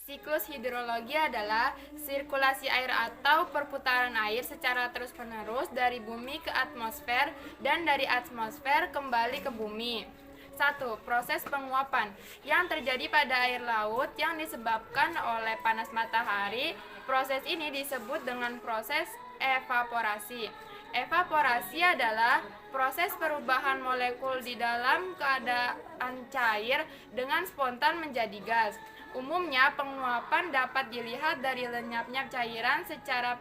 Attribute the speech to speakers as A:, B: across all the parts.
A: Siklus hidrologi adalah sirkulasi air atau perputaran air secara terus-menerus dari bumi ke atmosfer dan dari atmosfer kembali ke bumi. 1. Proses penguapan yang terjadi pada air laut yang disebabkan oleh panas matahari. Proses ini disebut dengan proses evaporasi. Evaporasi adalah proses perubahan molekul di dalam keadaan cair dengan spontan menjadi gas. Umumnya, penguapan dapat dilihat dari lenyapnya cairan secara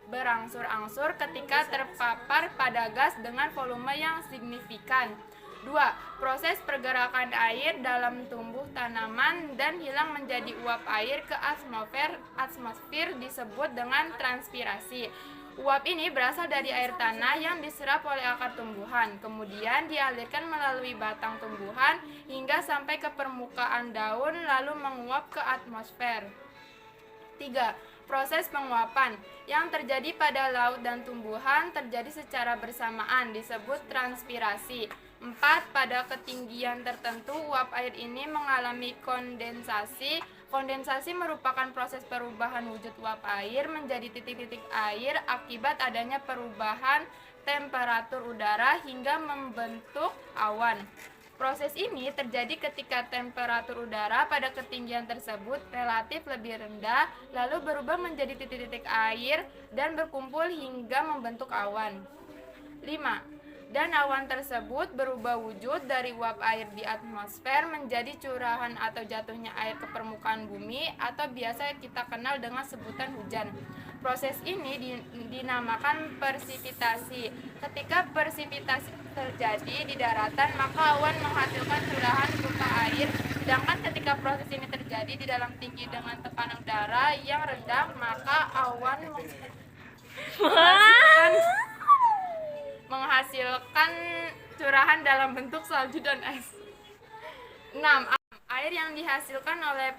A: berangsur-angsur ketika terpapar pada gas dengan volume yang signifikan. 2. Proses pergerakan air dalam tumbuh tanaman dan hilang menjadi uap air ke atmosfer disebut dengan transpirasi. Uap ini berasal dari air tanah yang diserap oleh akar tumbuhan, kemudian dialirkan melalui batang tumbuhan hingga sampai ke permukaan daun lalu menguap ke atmosfer. 3. Proses penguapan yang terjadi pada laut dan tumbuhan terjadi secara bersamaan disebut transpirasi. 4. Pada ketinggian tertentu uap air ini mengalami kondensasi. Kondensasi merupakan proses perubahan wujud uap air menjadi titik-titik air akibat adanya perubahan temperatur udara hingga membentuk awan. Proses ini terjadi ketika temperatur udara pada ketinggian tersebut relatif lebih rendah, lalu berubah menjadi titik-titik air dan berkumpul hingga membentuk awan. 5. Dan awan tersebut berubah wujud dari uap air di atmosfer menjadi curahan atau jatuhnya air ke permukaan bumi atau biasa kita kenal dengan sebutan hujan. Proses ini dinamakan persipitasi. Ketika persipitasi terjadi di daratan, maka awan menghasilkan curahan berupa air. Sedangkan ketika proses ini terjadi di dalam tinggi dengan tekanan udara yang rendah, maka awan menghasilkan curahan dalam bentuk salju dan es. 6. Air yang dihasilkan oleh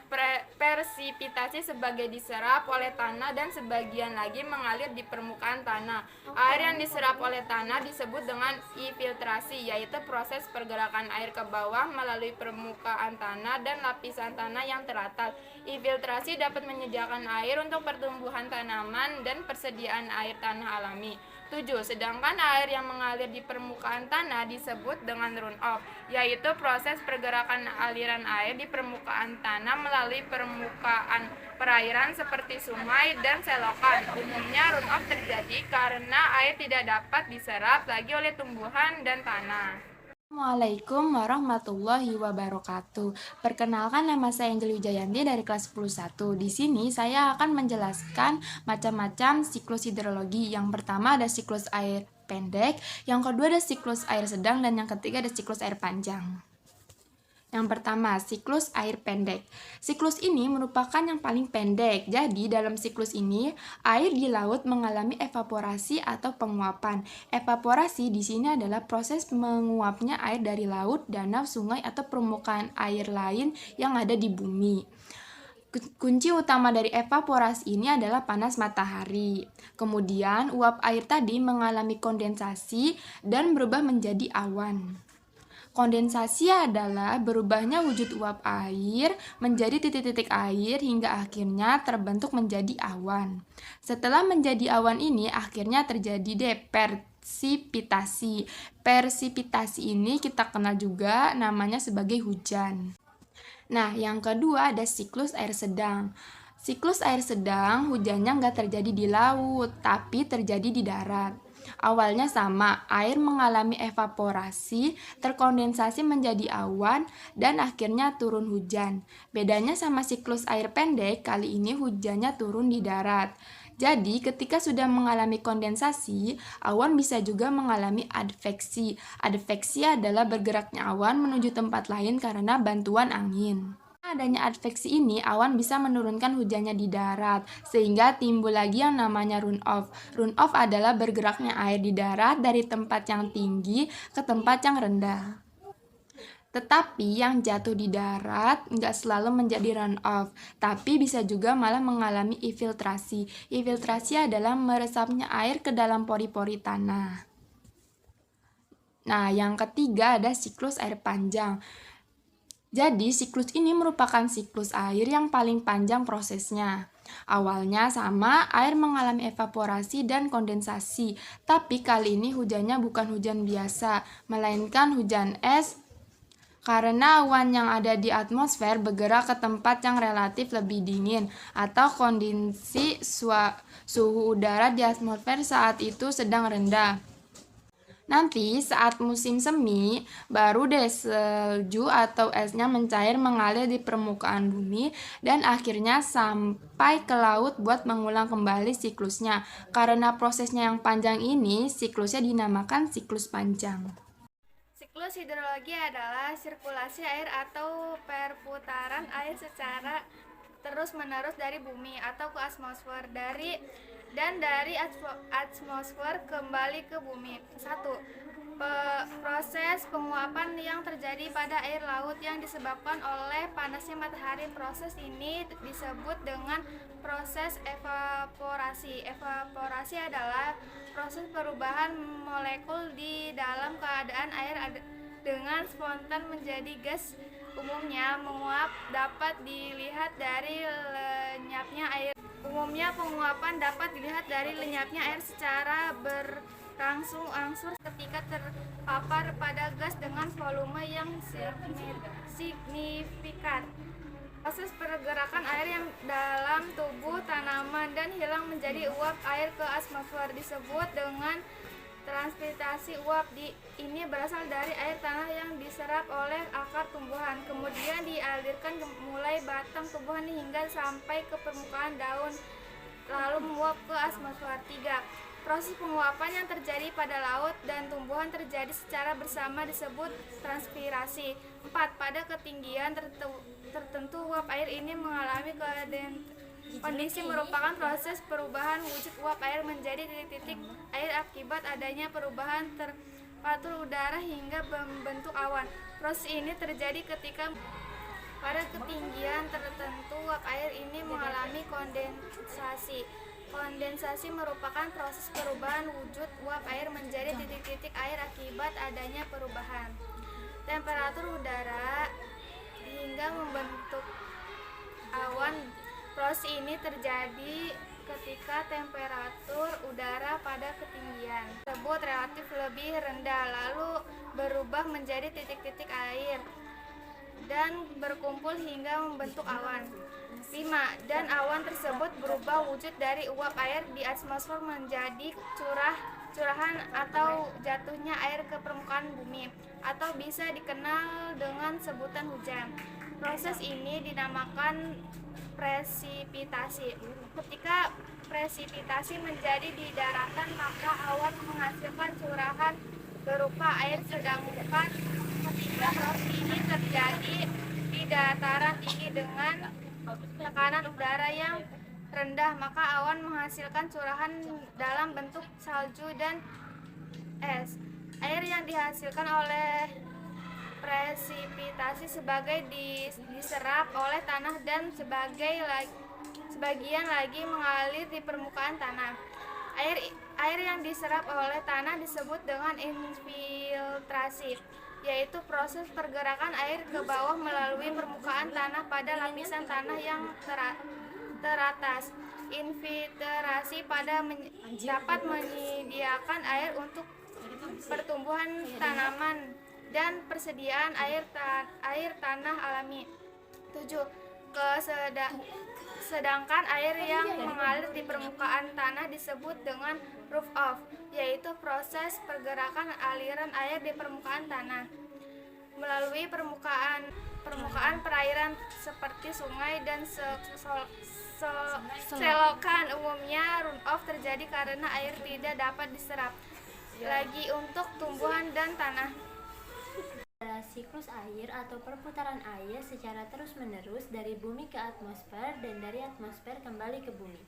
A: persipitasi sebagai diserap oleh tanah dan sebagian lagi mengalir di permukaan tanah. Air yang diserap oleh tanah disebut dengan infiltrasi, yaitu proses pergerakan air ke bawah melalui permukaan tanah dan lapisan tanah yang teratas. Infiltrasi dapat menyediakan air untuk pertumbuhan tanaman dan persediaan air tanah alami. 7. Sedangkan air yang mengalir di permukaan tanah disebut dengan runoff, yaitu proses pergerakan aliran air di permukaan tanah melalui permukaan perairan seperti sungai dan selokan. Umumnya runoff terjadi karena air tidak dapat diserap lagi oleh tumbuhan dan tanah.
B: Assalamualaikum warahmatullahi wabarakatuh. Perkenalkan, nama saya Anjali Wijayanti dari kelas 10-1. Di sini saya akan menjelaskan macam-macam siklus hidrologi. Yang pertama ada siklus air pendek, yang kedua ada siklus air sedang, dan yang ketiga ada siklus air panjang. Yang pertama, siklus air pendek. Siklus ini merupakan yang paling pendek. Jadi, dalam siklus ini, air di laut mengalami evaporasi atau penguapan. Evaporasi di sini adalah proses menguapnya air dari laut, danau, sungai, atau permukaan air lain yang ada di bumi. Kunci utama dari evaporasi ini adalah panas matahari. Kemudian, uap air tadi mengalami kondensasi dan berubah menjadi awan. Kondensasi adalah berubahnya wujud uap air menjadi titik-titik air hingga akhirnya terbentuk menjadi awan. Setelah menjadi awan ini akhirnya terjadi persipitasi. Persipitasi ini kita kenal juga namanya sebagai hujan. Nah, yang kedua ada siklus air sedang. Siklus air sedang hujannya nggak terjadi di laut, tapi terjadi di darat. Awalnya sama, air mengalami evaporasi, terkondensasi menjadi awan, dan akhirnya turun hujan. Bedanya sama siklus air pendek, kali ini hujannya turun di darat. Jadi, ketika sudah mengalami kondensasi, awan bisa juga mengalami adveksi. Adveksi adalah bergeraknya awan menuju tempat lain karena bantuan angin. Adanya adveksi ini, awan bisa menurunkan hujannya di darat, sehingga timbul lagi yang namanya runoff. Runoff adalah bergeraknya air di darat dari tempat yang tinggi ke tempat yang rendah. Tetapi yang jatuh di darat nggak selalu menjadi runoff, tapi bisa juga malah mengalami infiltrasi. Infiltrasi adalah meresapnya air ke dalam pori-pori tanah. Nah, yang ketiga ada siklus air panjang. Jadi, siklus ini merupakan siklus air yang paling panjang prosesnya. Awalnya sama, air mengalami evaporasi dan kondensasi, tapi kali ini hujannya bukan hujan biasa, melainkan hujan es karena awan yang ada di atmosfer bergerak ke tempat yang relatif lebih dingin atau kondisi suhu udara di atmosfer saat itu sedang rendah. Nanti saat musim semi, baru deh salju atau esnya mencair mengalir di permukaan bumi dan akhirnya sampai ke laut buat mengulang kembali siklusnya. Karena prosesnya yang panjang ini, siklusnya dinamakan siklus panjang.
A: Siklus hidrologi adalah sirkulasi air atau perputaran air secara terus-menerus dari bumi atau ke atmosfer dari atmosfer kembali ke bumi. 1. Proses penguapan yang terjadi pada air laut yang disebabkan oleh panasnya matahari. Proses ini disebut dengan proses evaporasi. Evaporasi adalah proses perubahan molekul di dalam keadaan air dengan spontan menjadi gas. Umumnya menguap dapat dilihat dari lenyapnya air. Umumnya penguapan dapat dilihat dari lenyapnya air secara berangsur-angsur ketika terpapar pada gas dengan volume yang signifikan. Proses pergerakan air yang dalam tubuh tanaman dan hilang menjadi uap air ke atmosfer disebut dengan transpirasi. Uap ini berasal dari air tanah yang diserap oleh akar tumbuhan, kemudian dialirkan mulai batang tumbuhan hingga sampai ke permukaan daun, lalu menguap ke atmosfer. 3. Proses penguapan yang terjadi pada laut dan tumbuhan terjadi secara bersama disebut transpirasi. 4. Pada ketinggian tertentu uap air ini mengalami kondisi merupakan proses perubahan wujud uap air menjadi titik-titik air akibat adanya perubahan temperatur udara hingga membentuk awan. Proses ini terjadi ketika pada ketinggian tertentu uap air ini mengalami kondensasi. Kondensasi merupakan proses perubahan wujud uap air menjadi titik-titik air akibat adanya perubahan temperatur udara hingga membentuk awan. Proses ini terjadi ketika temperatur udara pada ketinggian tersebut relatif lebih rendah lalu berubah menjadi titik-titik air dan berkumpul hingga membentuk awan. 5. Dan awan tersebut berubah wujud dari uap air di atmosfer menjadi curahan atau jatuhnya air ke permukaan bumi atau bisa dikenal dengan sebutan hujan. Proses ini dinamakan presipitasi. Ketika presipitasi menjadi di daratan, maka awan menghasilkan curahan berupa air, sedangkan ketika proses ini terjadi di dataran tinggi dengan tekanan udara yang rendah, maka awan menghasilkan curahan dalam bentuk salju dan es. Air yang dihasilkan oleh presipitasi diserap oleh tanah dan sebagian lagi mengalir di permukaan tanah. Air yang diserap oleh tanah disebut dengan infiltrasi, yaitu proses pergerakan air ke bawah melalui permukaan tanah pada lapisan tanah yang teratas. Infiltrasi dapat menyediakan air untuk pertumbuhan tanaman dan persediaan air tanah alami. 7. Sedangkan air yang mengalir di permukaan tanah disebut dengan runoff, yaitu proses pergerakan aliran air di permukaan tanah melalui permukaan perairan seperti sungai dan selokan. Umumnya runoff terjadi karena air tidak dapat diserap lagi untuk tumbuhan dan tanah.
C: Siklus air atau perputaran air secara terus-menerus dari bumi ke atmosfer dan dari atmosfer kembali ke bumi.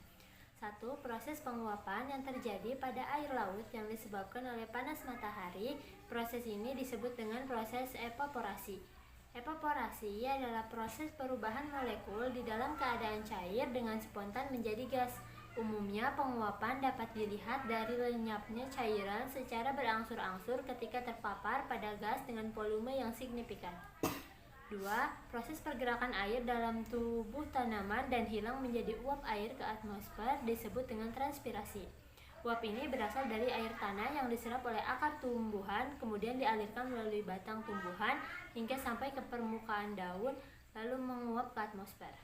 C: 1. Proses penguapan yang terjadi pada air laut yang disebabkan oleh panas matahari. Proses ini disebut dengan proses evaporasi. Evaporasi adalah proses perubahan molekul di dalam keadaan cair dengan spontan menjadi gas. Umumnya penguapan dapat dilihat dari lenyapnya cairan secara berangsur-angsur ketika terpapar pada gas dengan volume yang signifikan. 2. Proses pergerakan air dalam tubuh tanaman dan hilang menjadi uap air ke atmosfer disebut dengan transpirasi. Uap ini berasal dari air tanah yang diserap oleh akar tumbuhan, kemudian dialirkan melalui batang tumbuhan hingga sampai ke permukaan daun, lalu menguap ke atmosfer.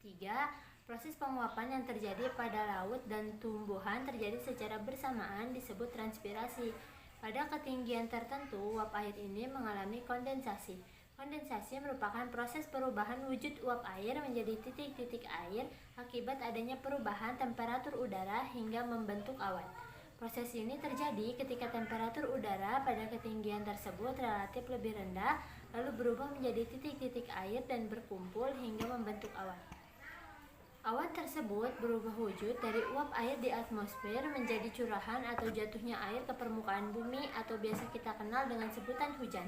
C: 3. Proses penguapan yang terjadi pada laut dan tumbuhan terjadi secara bersamaan disebut transpirasi. Pada ketinggian tertentu, uap air ini mengalami kondensasi. Kondensasi merupakan proses perubahan wujud uap air menjadi titik-titik air akibat adanya perubahan temperatur udara hingga membentuk awan. Proses ini terjadi ketika temperatur udara pada ketinggian tersebut relatif lebih rendah, lalu berubah menjadi titik-titik air dan berkumpul hingga membentuk awan. Awan tersebut berubah wujud dari uap air di atmosfer menjadi curahan atau jatuhnya air ke permukaan bumi atau biasa kita kenal dengan sebutan hujan.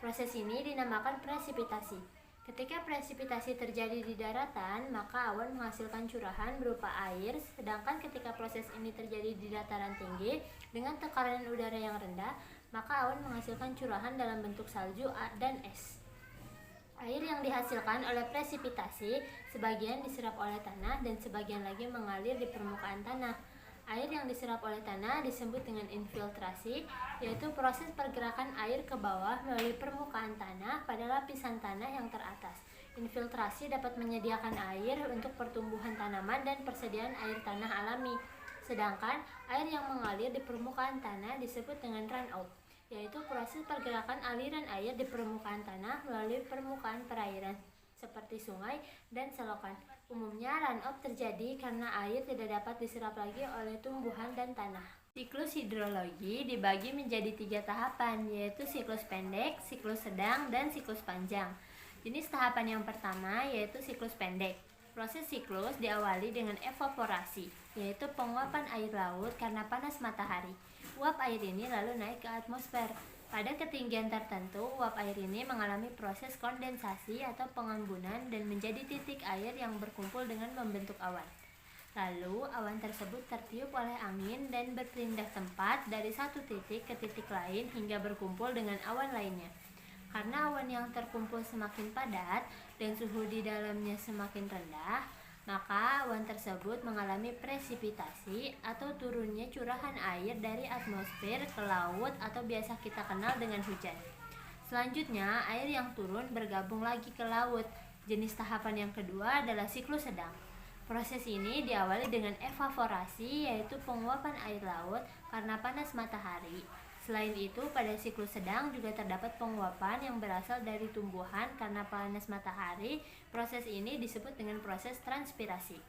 C: Proses ini dinamakan presipitasi. Ketika presipitasi terjadi di daratan, maka awan menghasilkan curahan berupa air, sedangkan ketika proses ini terjadi di dataran tinggi dengan tekanan udara yang rendah, maka awan menghasilkan curahan dalam bentuk salju dan es. Air yang dihasilkan oleh presipitasi sebagian diserap oleh tanah dan sebagian lagi mengalir di permukaan tanah. Air yang diserap oleh tanah disebut dengan infiltrasi, yaitu proses pergerakan air ke bawah melalui permukaan tanah pada lapisan tanah yang teratas. Infiltrasi dapat menyediakan air untuk pertumbuhan tanaman dan persediaan air tanah alami. Sedangkan air yang mengalir di permukaan tanah disebut dengan runoff, yaitu proses pergerakan aliran air di permukaan tanah melalui permukaan perairan seperti sungai dan selokan. Umumnya runoff terjadi karena air tidak dapat diserap lagi oleh tumbuhan dan tanah. Siklus hidrologi dibagi menjadi 3 tahapan, yaitu siklus pendek, siklus sedang, dan siklus panjang. Jenis tahapan yang pertama yaitu siklus pendek. Proses siklus diawali dengan evaporasi, yaitu penguapan air laut karena panas matahari. Uap air ini lalu naik ke atmosfer. Pada ketinggian tertentu, uap air ini mengalami proses kondensasi atau pengembunan dan menjadi titik air yang berkumpul dengan membentuk awan. Lalu, awan tersebut tertiup oleh angin dan berpindah tempat dari satu titik ke titik lain hingga berkumpul dengan awan lainnya. Karena awan yang terkumpul semakin padat dan suhu di dalamnya semakin rendah, maka awan tersebut mengalami presipitasi atau turunnya curahan air dari atmosfer ke laut atau biasa kita kenal dengan hujan. Selanjutnya, air yang turun bergabung lagi ke laut. Jenis tahapan yang kedua adalah siklus sedang. Proses ini diawali dengan evaporasi, yaitu penguapan air laut karena panas matahari. Selain itu, pada siklus sedang juga terdapat penguapan yang berasal dari tumbuhan karena panas matahari. Proses ini disebut dengan proses transpirasi.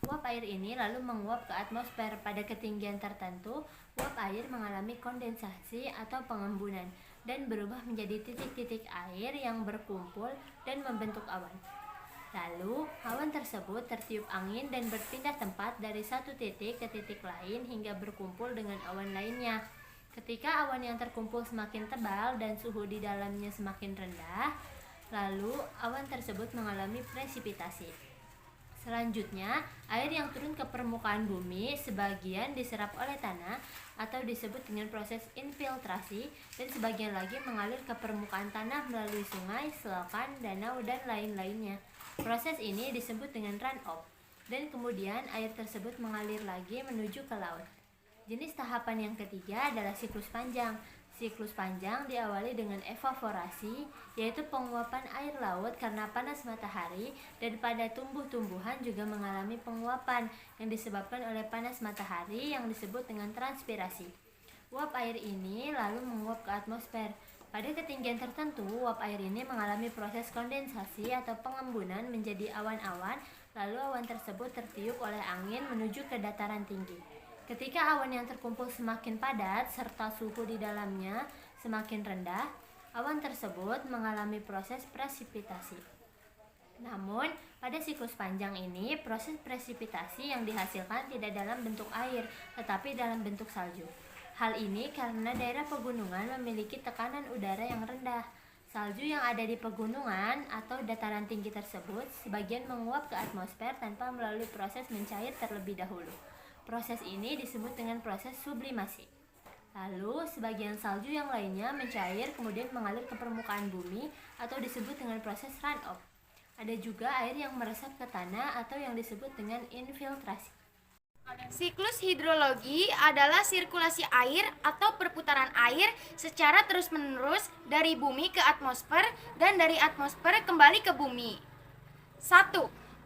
C: Uap air ini lalu menguap ke atmosfer. Pada ketinggian tertentu, uap air mengalami kondensasi atau pengembunan dan berubah menjadi titik-titik air yang berkumpul dan membentuk awan. Lalu, awan tersebut tertiup angin dan berpindah tempat dari satu titik ke titik lain hingga berkumpul dengan awan lainnya. Ketika awan yang terkumpul semakin tebal dan suhu di dalamnya semakin rendah, lalu awan tersebut mengalami presipitasi. Selanjutnya, air yang turun ke permukaan bumi sebagian diserap oleh tanah atau disebut dengan proses infiltrasi dan sebagian lagi mengalir ke permukaan tanah melalui sungai, selokan, danau, dan lain-lainnya. Proses ini disebut dengan runoff dan kemudian air tersebut mengalir lagi menuju ke laut. Jenis tahapan yang ketiga adalah siklus panjang. Siklus panjang diawali dengan evaporasi, yaitu penguapan air laut karena panas matahari, dan pada tumbuh-tumbuhan juga mengalami penguapan yang disebabkan oleh panas matahari yang disebut dengan transpirasi. Uap air ini lalu menguap ke atmosfer. Pada ketinggian tertentu, uap air ini mengalami proses kondensasi atau pengembunan menjadi awan-awan, lalu awan tersebut tertiup oleh angin menuju ke dataran tinggi. Ketika awan yang terkumpul semakin padat serta suhu di dalamnya semakin rendah, awan tersebut mengalami proses presipitasi. Namun, pada siklus panjang ini, proses presipitasi yang dihasilkan tidak dalam bentuk air, tetapi dalam bentuk salju. Hal ini karena daerah pegunungan memiliki tekanan udara yang rendah. Salju yang ada di pegunungan atau dataran tinggi tersebut sebagian menguap ke atmosfer tanpa melalui proses mencair terlebih dahulu. Proses ini disebut dengan proses sublimasi. Lalu, sebagian salju yang lainnya mencair kemudian mengalir ke permukaan bumi atau disebut dengan proses runoff. Ada juga air yang meresap ke tanah atau yang disebut dengan infiltrasi.
D: Siklus hidrologi adalah sirkulasi air atau perputaran air secara terus-menerus dari bumi ke atmosfer dan dari atmosfer kembali ke bumi. 1.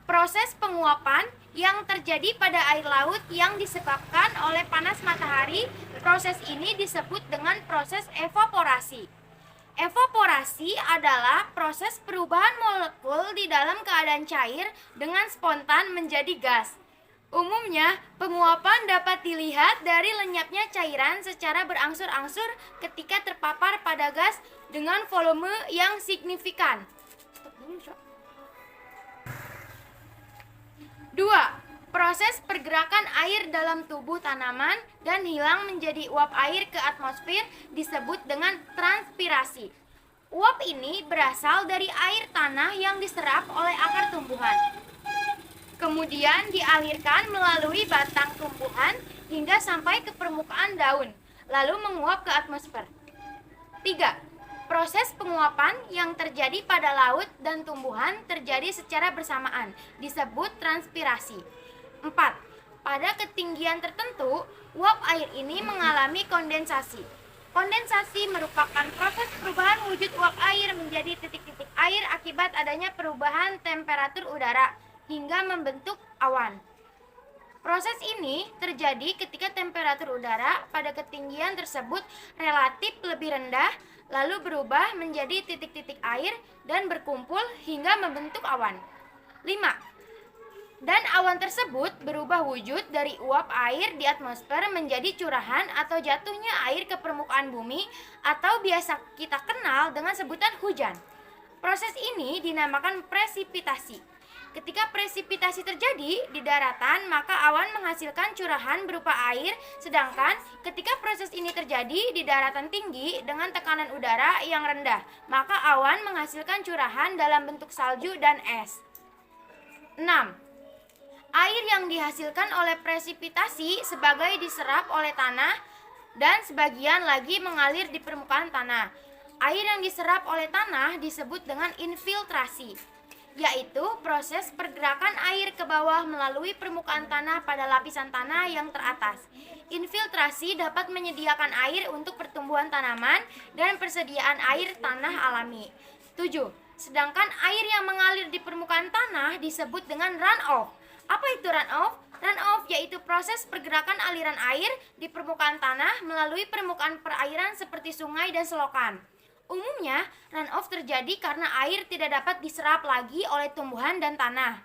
D: Proses penguapan yang terjadi pada air laut yang disebabkan oleh panas matahari. Proses ini disebut dengan proses evaporasi. Evaporasi adalah proses perubahan molekul di dalam keadaan cair dengan spontan menjadi gas. Umumnya, penguapan dapat dilihat dari lenyapnya cairan secara berangsur-angsur ketika terpapar pada gas dengan volume yang signifikan. 2. Proses pergerakan air dalam tubuh tanaman dan hilang menjadi uap air ke atmosfer disebut dengan transpirasi. Uap ini berasal dari air tanah yang diserap oleh akar tumbuhan. Kemudian dialirkan melalui batang tumbuhan hingga sampai ke permukaan daun, lalu menguap ke atmosfer. 3. Proses penguapan yang terjadi pada laut dan tumbuhan terjadi secara bersamaan, disebut transpirasi. 4. Pada ketinggian tertentu, uap air ini mengalami kondensasi. Kondensasi merupakan proses perubahan wujud uap air menjadi titik-titik air akibat adanya perubahan temperatur udara hingga membentuk awan. Proses ini terjadi ketika temperatur udara pada ketinggian tersebut relatif lebih rendah, lalu berubah menjadi titik-titik air dan berkumpul hingga membentuk awan. 5. Dan awan tersebut berubah wujud dari uap air di atmosfer menjadi curahan atau jatuhnya air ke permukaan bumi atau biasa kita kenal dengan sebutan hujan. Proses ini dinamakan presipitasi. Ketika presipitasi terjadi di daratan, maka awan menghasilkan curahan berupa air, sedangkan ketika proses ini terjadi di daratan tinggi dengan tekanan udara yang rendah, maka awan menghasilkan curahan dalam bentuk salju dan es. 6. Air yang dihasilkan oleh presipitasi sebagai diserap oleh tanah dan sebagian lagi mengalir di permukaan tanah. Air yang diserap oleh tanah disebut dengan infiltrasi, yaitu proses pergerakan air ke bawah melalui permukaan tanah pada lapisan tanah yang teratas. Infiltrasi dapat menyediakan air untuk pertumbuhan tanaman dan persediaan air tanah alami. 7. Sedangkan air yang mengalir di permukaan tanah disebut dengan runoff. Apa itu runoff? Runoff yaitu proses pergerakan aliran air di permukaan tanah melalui permukaan perairan seperti sungai dan selokan. Umumnya, runoff terjadi karena air tidak dapat diserap lagi oleh tumbuhan dan tanah.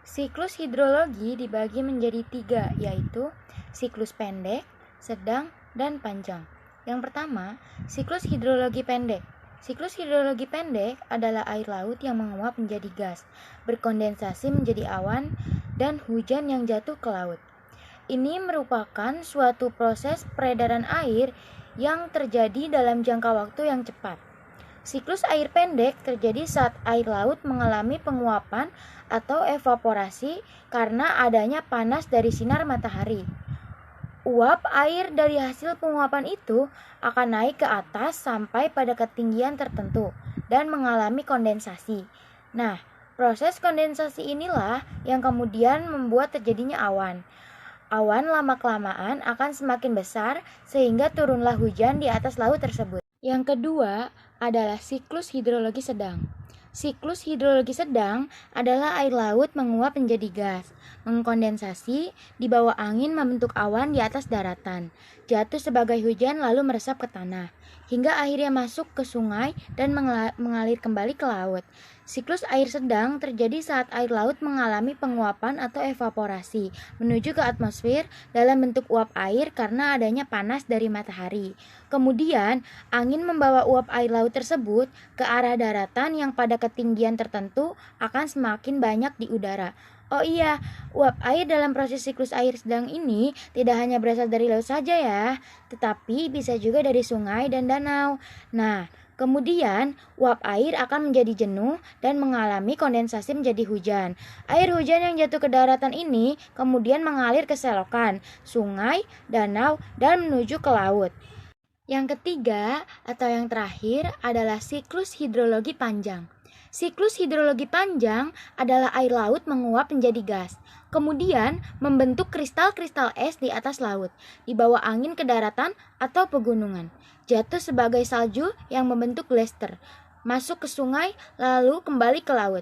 B: Siklus hidrologi dibagi menjadi 3, yaitu siklus pendek, sedang, dan panjang. Yang pertama, siklus hidrologi pendek. Siklus hidrologi pendek adalah air laut yang menguap menjadi gas, berkondensasi menjadi awan, dan hujan yang jatuh ke laut. Ini merupakan suatu proses peredaran air yang terjadi dalam jangka waktu yang cepat. Siklus air pendek terjadi saat air laut mengalami penguapan atau evaporasi karena adanya panas dari sinar matahari. Uap air dari hasil penguapan itu akan naik ke atas sampai pada ketinggian tertentu dan mengalami kondensasi. Nah, proses kondensasi inilah yang kemudian membuat terjadinya awan. Awan lama-kelamaan akan semakin besar sehingga turunlah hujan di atas laut tersebut. Yang kedua adalah siklus hidrologi sedang. Siklus hidrologi sedang adalah air laut menguap menjadi gas, mengkondensasi, dibawa angin membentuk awan di atas daratan, jatuh sebagai hujan lalu meresap ke tanah, hingga akhirnya masuk ke sungai dan mengalir kembali ke laut. Siklus air sedang terjadi saat air laut mengalami penguapan atau evaporasi menuju ke atmosfer dalam bentuk uap air karena adanya panas dari matahari. Kemudian, angin membawa uap air laut tersebut ke arah daratan yang pada ketinggian tertentu akan semakin banyak di udara.
E: Oh iya, uap air dalam proses siklus air sedang ini tidak hanya berasal dari laut saja ya, tetapi bisa juga dari sungai dan danau. Nah, kemudian uap air akan menjadi jenuh dan mengalami kondensasi menjadi hujan. Air hujan yang jatuh ke daratan ini kemudian mengalir ke selokan, sungai, danau, dan menuju ke laut. Yang ketiga atau yang terakhir adalah siklus hidrologi panjang. Siklus hidrologi panjang adalah air laut menguap menjadi gas, kemudian membentuk kristal-kristal es di atas laut, dibawa angin ke daratan atau pegunungan, jatuh sebagai salju yang membentuk glacier, masuk ke sungai, lalu kembali ke laut.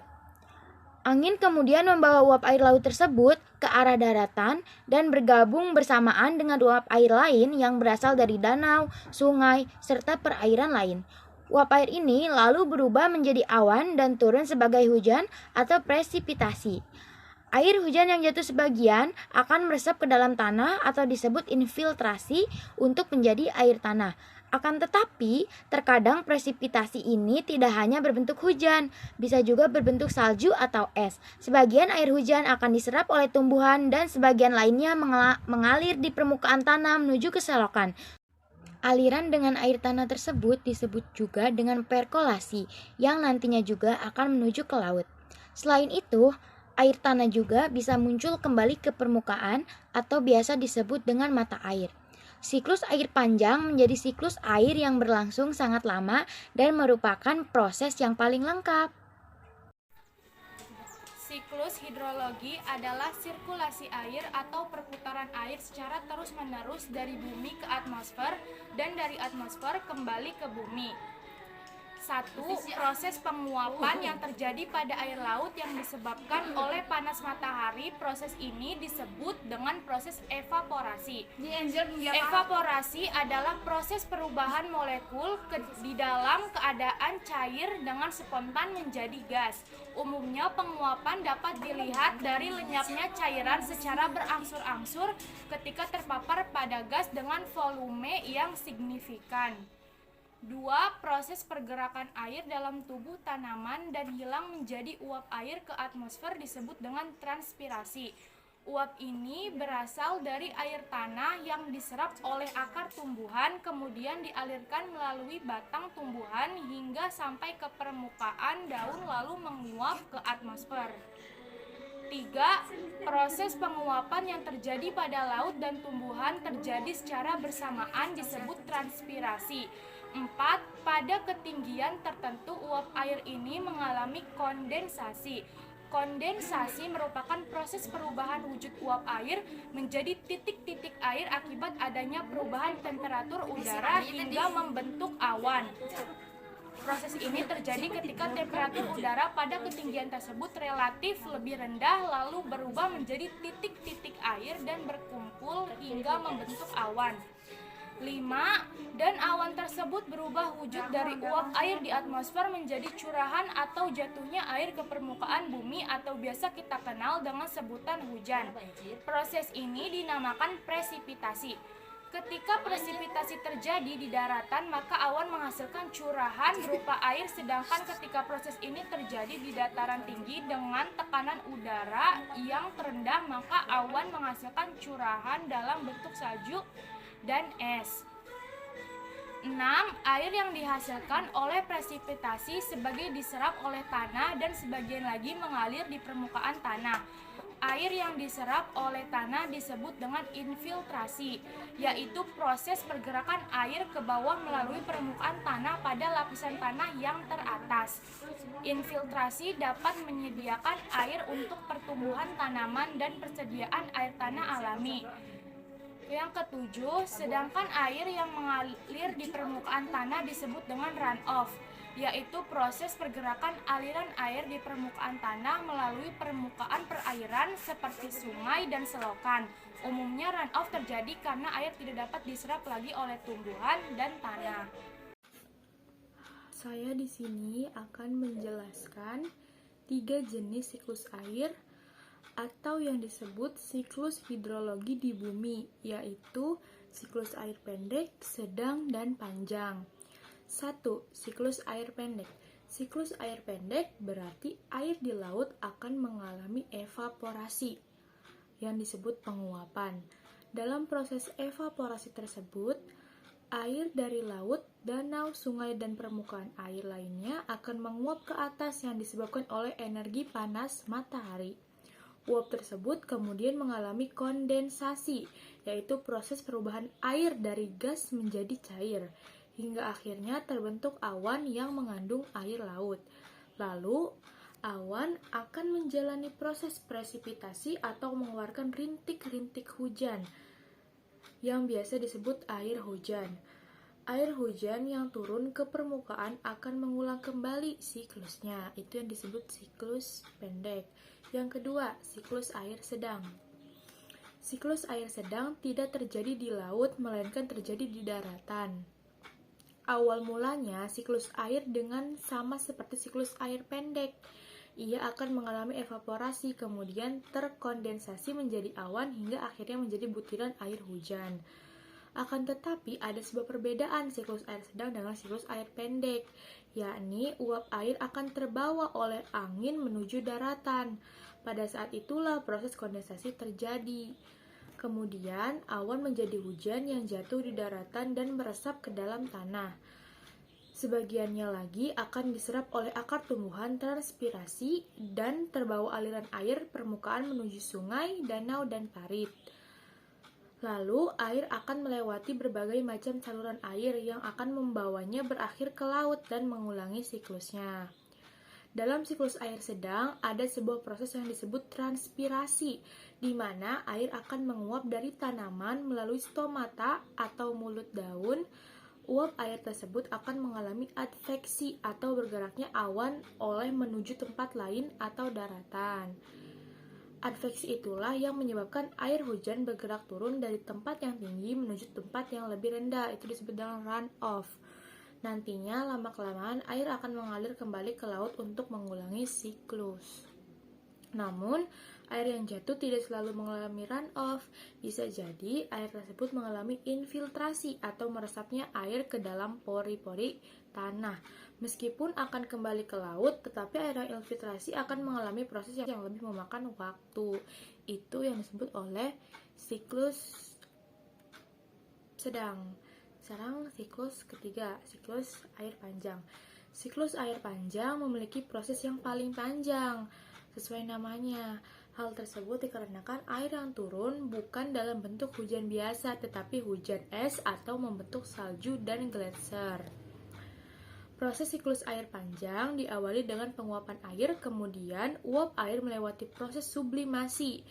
E: Angin kemudian membawa uap air laut tersebut ke arah daratan dan bergabung bersamaan dengan uap air lain yang berasal dari danau, sungai, serta perairan lain. Uap air ini lalu berubah menjadi awan dan turun sebagai hujan atau presipitasi. Air hujan yang jatuh sebagian akan meresap ke dalam tanah atau disebut infiltrasi untuk menjadi air tanah. Akan tetapi, terkadang presipitasi ini tidak hanya berbentuk hujan, bisa juga berbentuk salju atau es. Sebagian air hujan akan diserap oleh tumbuhan dan sebagian lainnya mengalir di permukaan tanah menuju ke selokan. Aliran dengan air tanah tersebut disebut juga dengan perkolasi, yang nantinya juga akan menuju ke laut. Selain itu, air tanah juga bisa muncul kembali ke permukaan atau biasa disebut dengan mata air. Siklus air panjang menjadi siklus air yang berlangsung sangat lama dan merupakan proses yang paling lengkap.
A: Siklus hidrologi adalah sirkulasi air atau perputaran air secara terus-menerus dari bumi ke atmosfer dan dari atmosfer kembali ke bumi. 1. Proses penguapan yang terjadi pada air laut yang disebabkan oleh panas matahari. Proses ini disebut dengan proses evaporasi. Evaporasi adalah proses perubahan molekul di dalam keadaan cair dengan spontan menjadi gas. Umumnya penguapan dapat dilihat dari lenyapnya cairan secara berangsur-angsur ketika terpapar pada gas dengan volume yang signifikan. 2. Proses pergerakan air dalam tubuh tanaman dan hilang menjadi uap air ke atmosfer disebut dengan transpirasi. Uap ini berasal dari air tanah yang diserap oleh akar tumbuhan, kemudian dialirkan melalui batang tumbuhan hingga sampai ke permukaan daun lalu menguap ke atmosfer. 3. Proses penguapan yang terjadi pada laut dan tumbuhan terjadi secara bersamaan disebut transpirasi. 4. Pada ketinggian tertentu uap air ini mengalami kondensasi. Kondensasi merupakan proses perubahan wujud uap air menjadi titik-titik air akibat adanya perubahan temperatur udara hingga membentuk awan. Proses ini terjadi ketika temperatur udara pada ketinggian tersebut relatif lebih rendah lalu berubah menjadi titik-titik air dan berkumpul hingga membentuk awan. 5. Dan awan tersebut berubah wujud dari uap air di atmosfer menjadi curahan atau jatuhnya air ke permukaan bumi atau biasa kita kenal dengan sebutan hujan. Proses ini dinamakan presipitasi. Ketika presipitasi terjadi di daratan, maka awan menghasilkan curahan berupa air, sedangkan ketika proses ini terjadi di dataran tinggi dengan tekanan udara yang terendah, maka awan menghasilkan curahan dalam bentuk salju dan es. 6. Air yang dihasilkan oleh presipitasi sebagian diserap oleh tanah dan sebagian lagi mengalir di permukaan tanah. Air yang diserap oleh tanah disebut dengan infiltrasi, yaitu proses pergerakan air ke bawah melalui permukaan tanah pada lapisan tanah yang teratas. Infiltrasi dapat menyediakan air untuk pertumbuhan tanaman dan persediaan air tanah alami. Yang ketujuh, sedangkan air yang mengalir di permukaan tanah disebut dengan runoff, yaitu proses pergerakan aliran air di permukaan tanah melalui permukaan perairan seperti sungai dan selokan. Umumnya runoff terjadi karena air tidak dapat diserap lagi oleh tumbuhan dan tanah.
B: Saya di sini akan menjelaskan 3 jenis siklus air atau yang disebut siklus hidrologi di bumi, yaitu siklus air pendek, sedang, dan panjang. 1. Siklus air pendek. Siklus air pendek berarti air di laut akan mengalami evaporasi yang disebut penguapan. Dalam proses evaporasi tersebut, air dari laut, danau, sungai, dan permukaan air lainnya akan menguap ke atas yang disebabkan oleh energi panas matahari. Uap tersebut kemudian mengalami kondensasi, yaitu proses perubahan air dari gas menjadi cair, hingga akhirnya terbentuk awan yang mengandung air laut. Lalu, awan akan menjalani proses presipitasi atau mengeluarkan rintik-rintik hujan, yang biasa disebut air hujan. Air hujan yang turun ke permukaan akan mengulang kembali siklusnya, itu yang disebut siklus pendek. Yang kedua, siklus air sedang. Siklus air sedang tidak terjadi di laut, melainkan terjadi di daratan. Awal mulanya, siklus air dengan sama seperti siklus air pendek. Ia akan mengalami evaporasi, kemudian terkondensasi menjadi awan, hingga akhirnya menjadi butiran air hujan. Akan tetapi, ada sebuah perbedaan siklus air sedang dengan siklus air pendek, yakni uap air akan terbawa oleh angin menuju daratan. Pada saat itulah proses kondensasi terjadi. Kemudian, awan menjadi hujan yang jatuh di daratan dan meresap ke dalam tanah. Sebagiannya lagi akan diserap oleh akar tumbuhan transpirasi dan terbawa aliran air permukaan menuju sungai, danau, dan parit. Lalu, air akan melewati berbagai macam saluran air yang akan membawanya berakhir ke laut dan mengulangi siklusnya. Dalam siklus air sedang, ada sebuah proses yang disebut transpirasi, di mana air akan menguap dari tanaman melalui stomata atau mulut daun. Uap air tersebut akan mengalami adveksi atau bergeraknya awan oleh menuju tempat lain atau daratan. Adveksi itulah yang menyebabkan air hujan bergerak turun dari tempat yang tinggi menuju tempat yang lebih rendah, itu disebut dengan runoff. Nantinya, lama-kelamaan air akan mengalir kembali ke laut untuk mengulangi siklus. Namun, air yang jatuh tidak selalu mengalami runoff. Bisa jadi air tersebut mengalami infiltrasi atau meresapnya air ke dalam pori-pori tanah. Meskipun akan kembali ke laut, tetapi air yang infiltrasi akan mengalami proses yang lebih memakan waktu. Itu yang disebut oleh siklus sedang. Sekarang siklus ketiga, siklus air panjang. Siklus air panjang memiliki proses yang paling panjang, sesuai namanya. Hal tersebut dikarenakan air yang turun bukan dalam bentuk hujan biasa, tetapi hujan es atau membentuk salju dan gletser. Proses siklus air panjang diawali dengan penguapan air, kemudian uap air melewati proses sublimasi.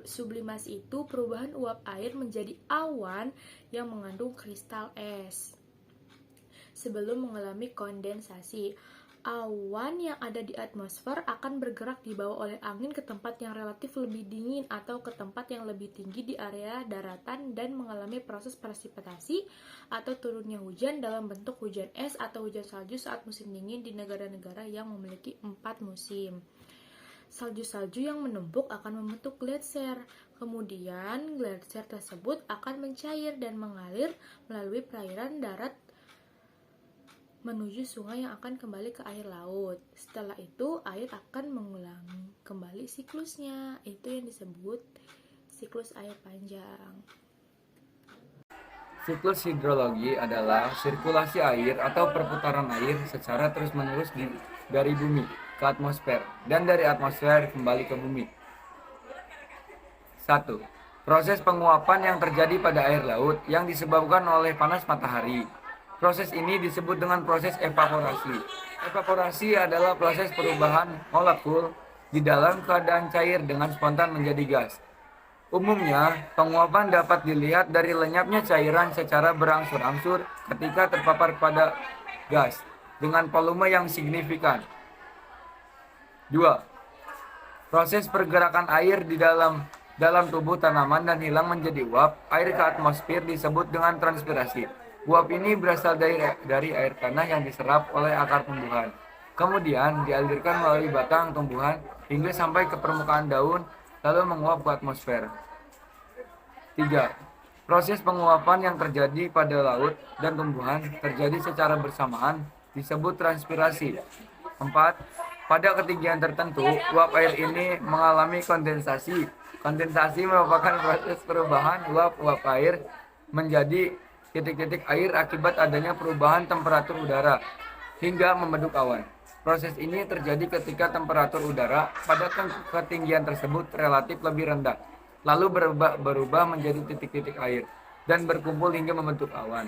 B: Sublimasi itu perubahan uap air menjadi awan yang mengandung kristal es. Sebelum mengalami kondensasi, awan yang ada di atmosfer akan bergerak dibawa oleh angin ke tempat yang relatif lebih dingin atau ke tempat yang lebih tinggi di area daratan dan mengalami proses presipitasi atau turunnya hujan dalam bentuk hujan es atau hujan salju saat musim dingin di negara-negara yang memiliki 4 musim. Salju-salju yang menumpuk akan membentuk gletser. Kemudian, gletser tersebut akan mencair dan mengalir melalui perairan darat menuju sungai yang akan kembali ke air laut. Setelah itu, air akan mengulangi kembali siklusnya. Itu yang disebut siklus air panjang.
F: Siklus hidrologi adalah sirkulasi air atau perputaran air secara terus-menerus dari bumi ke atmosfer dan dari atmosfer kembali ke bumi. 1. Proses penguapan yang terjadi pada air laut yang disebabkan oleh panas matahari. Proses ini disebut dengan proses evaporasi. Evaporasi adalah proses perubahan molekul di dalam keadaan cair dengan spontan menjadi gas. Umumnya, penguapan dapat dilihat dari lenyapnya cairan secara berangsur-angsur ketika terpapar pada gas dengan volume yang signifikan. 2. Proses pergerakan air di dalam tubuh tanaman dan hilang menjadi uap air ke atmosfer disebut dengan transpirasi. Uap ini berasal dari air tanah yang diserap oleh akar tumbuhan. Kemudian dialirkan melalui batang tumbuhan hingga sampai ke permukaan daun, lalu menguap ke atmosfer. 3. Proses penguapan yang terjadi pada laut dan tumbuhan terjadi secara bersamaan disebut transpirasi. 4. Pada ketinggian tertentu, uap air ini mengalami kondensasi. Kondensasi merupakan proses perubahan uap air menjadi titik-titik air akibat adanya perubahan temperatur udara hingga membentuk awan. Proses ini terjadi ketika temperatur udara pada ketinggian tersebut relatif lebih rendah, lalu berubah menjadi titik-titik air dan berkumpul hingga membentuk awan.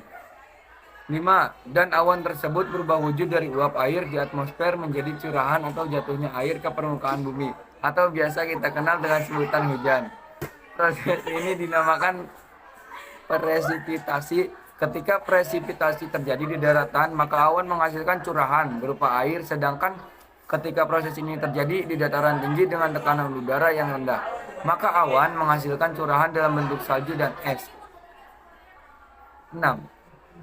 F: 5. Dan awan tersebut berubah wujud dari uap air di atmosfer menjadi curahan atau jatuhnya air ke permukaan bumi, atau biasa kita kenal dengan sebutan hujan. Proses ini dinamakan presipitasi. Ketika presipitasi terjadi di daratan, maka awan menghasilkan curahan berupa air, sedangkan ketika proses ini terjadi di dataran tinggi dengan tekanan udara yang rendah, maka awan menghasilkan curahan dalam bentuk salju dan es. 6.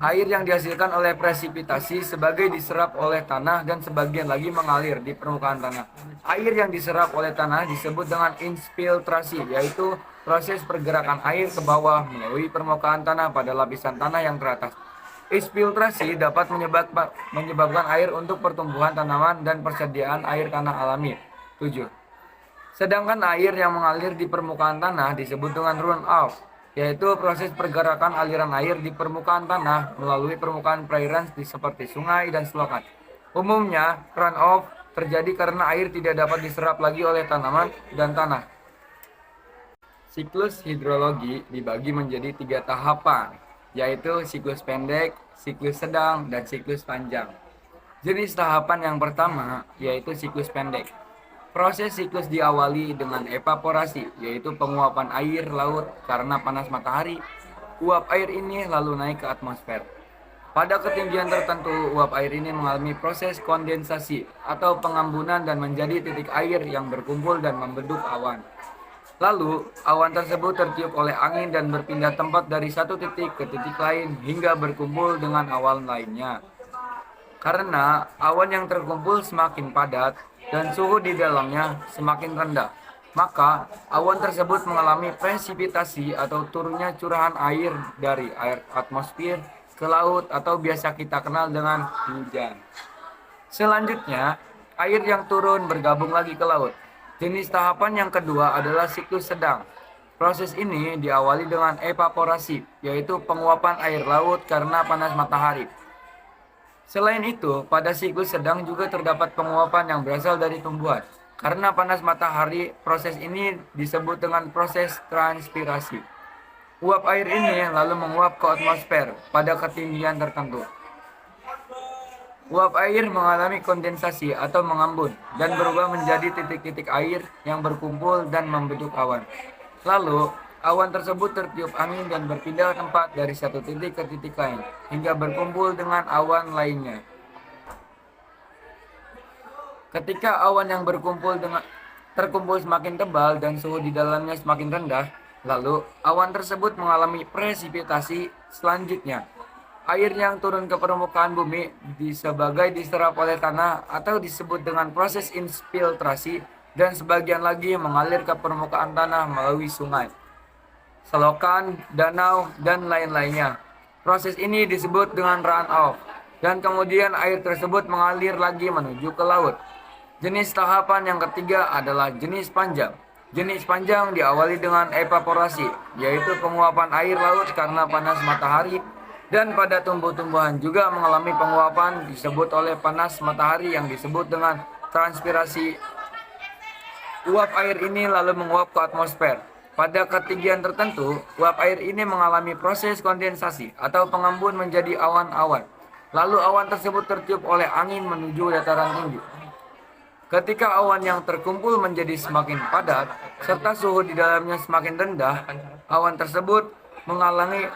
F: Air yang dihasilkan oleh presipitasi sebagai diserap oleh tanah dan sebagian lagi mengalir di permukaan tanah. Air yang diserap oleh tanah disebut dengan infiltrasi, yaitu proses pergerakan air ke bawah melalui permukaan tanah pada lapisan tanah yang teratas. Infiltrasi dapat menyebabkan air untuk pertumbuhan tanaman dan persediaan air tanah alami. 7. Sedangkan air yang mengalir di permukaan tanah disebut dengan run-off, yaitu proses pergerakan aliran air di permukaan tanah melalui permukaan perairan seperti sungai dan selokan. Umumnya, run-off terjadi karena air tidak dapat diserap lagi oleh tanaman dan tanah. Siklus hidrologi dibagi menjadi 3 tahapan, yaitu siklus pendek, siklus sedang, dan siklus panjang. Jenis tahapan yang pertama yaitu siklus pendek. Proses siklus diawali dengan evaporasi, yaitu penguapan air laut karena panas matahari. Uap air ini lalu naik ke atmosfer. Pada ketinggian tertentu, uap air ini mengalami proses kondensasi atau pengambunan dan menjadi titik air yang berkumpul dan membentuk awan. Lalu, awan tersebut tertiup oleh angin dan berpindah tempat dari satu titik ke titik lain hingga berkumpul dengan awan lainnya. Karena awan yang terkumpul semakin padat dan suhu di dalamnya semakin rendah, maka awan tersebut mengalami presipitasi atau turunnya curahan air dari air atmosfer ke laut atau biasa kita kenal dengan hujan. Selanjutnya, air yang turun bergabung lagi ke laut. Jenis tahapan yang kedua adalah siklus sedang. Proses ini diawali dengan evaporasi, yaitu penguapan air laut karena panas matahari. Selain itu, pada siklus sedang juga terdapat penguapan yang berasal dari tumbuhan. Karena panas matahari, proses ini disebut dengan proses transpirasi. Uap air ini lalu menguap ke atmosfer pada ketinggian tertentu. Uap air mengalami kondensasi atau mengambun dan berubah menjadi titik-titik air yang berkumpul dan membentuk awan. Lalu, awan tersebut tertiup angin dan berpindah tempat dari satu titik ke titik lain, hingga berkumpul dengan awan lainnya. Ketika awan yang terkumpul semakin tebal dan suhu di dalamnya semakin rendah, lalu awan tersebut mengalami presipitasi selanjutnya. Air yang turun ke permukaan bumi sebagai diserap oleh tanah atau disebut dengan proses infiltrasi, dan sebagian lagi mengalir ke permukaan tanah melalui sungai, selokan, danau, dan lain-lainnya. Proses ini disebut dengan run-off, dan kemudian air tersebut mengalir lagi menuju ke laut. Jenis tahapan yang ketiga adalah jenis panjang. Jenis panjang diawali dengan evaporasi, yaitu penguapan air laut karena panas matahari, dan pada tumbuh-tumbuhan juga mengalami penguapan disebut oleh panas matahari yang disebut dengan transpirasi. Uap air ini lalu menguap ke atmosfer. Pada ketinggian tertentu, uap air ini mengalami proses kondensasi atau pengembun menjadi awan-awan. Lalu awan tersebut tertiup oleh angin menuju dataran tinggi. Ketika awan yang terkumpul menjadi semakin padat, serta suhu di dalamnya semakin rendah, awan tersebut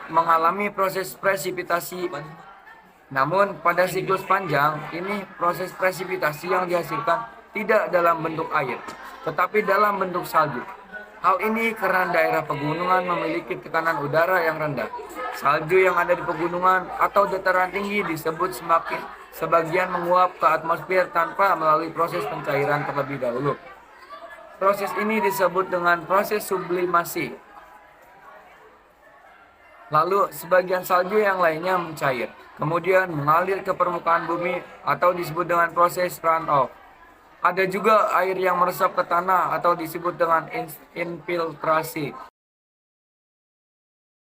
F: mengalami proses presipitasi. Namun, pada siklus panjang, ini proses presipitasi yang dihasilkan tidak dalam bentuk air, tetapi dalam bentuk salju. Hal ini karena daerah pegunungan memiliki tekanan udara yang rendah. Salju yang ada di pegunungan atau dataran tinggi disebut sebagian menguap ke atmosfer tanpa melalui proses pencairan terlebih dahulu. Proses ini disebut dengan proses sublimasi. Lalu sebagian salju yang lainnya mencair, kemudian mengalir ke permukaan bumi atau disebut dengan proses runoff. Ada juga air yang meresap ke tanah atau disebut dengan infiltrasi.